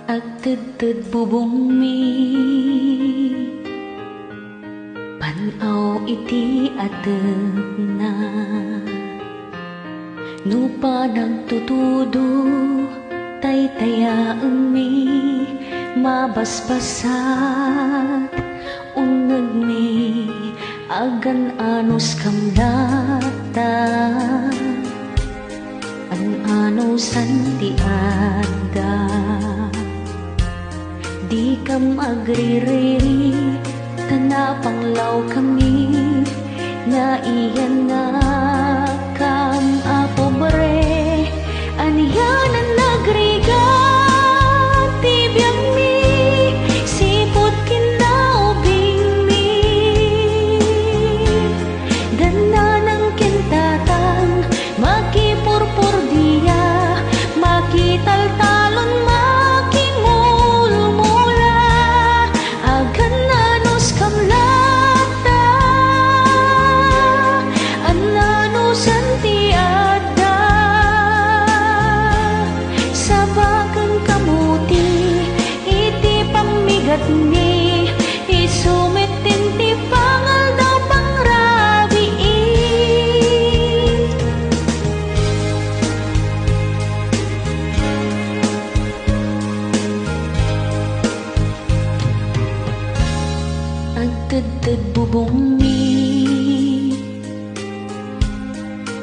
Agtudtud bubong mi panaw iti ateg na nupa nagtutudo taytayaan mi mabasbasat uneg mi agan anos kamlata an anosan ti adda di kam agririri tanapanglaw kami na iyan na kam apobre aniyanan nagriga tibiyang mi sipot kinaubing mi dananang kintatang makipurpur diya makitaltalon ni isumitin ti pangal daw pangrabiin agtudtud bubong mi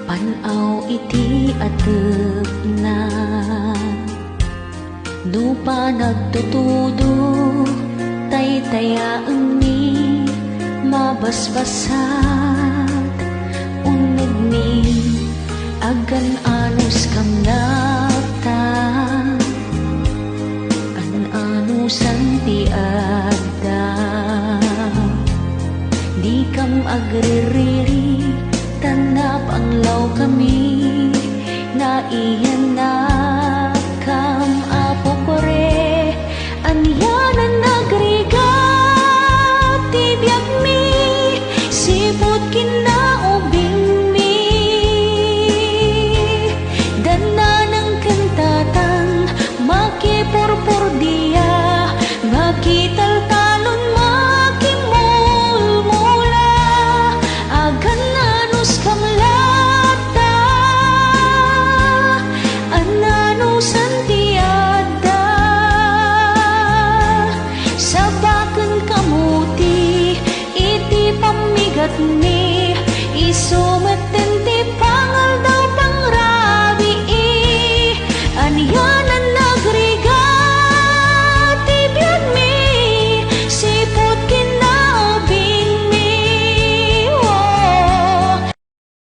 panaw iti ateg na nupa nagtutudo taytayaan mi mabasbasat uneg mi agan anos kam nata an anosan ti adda di kam agririri tanap ang law kami na iyan na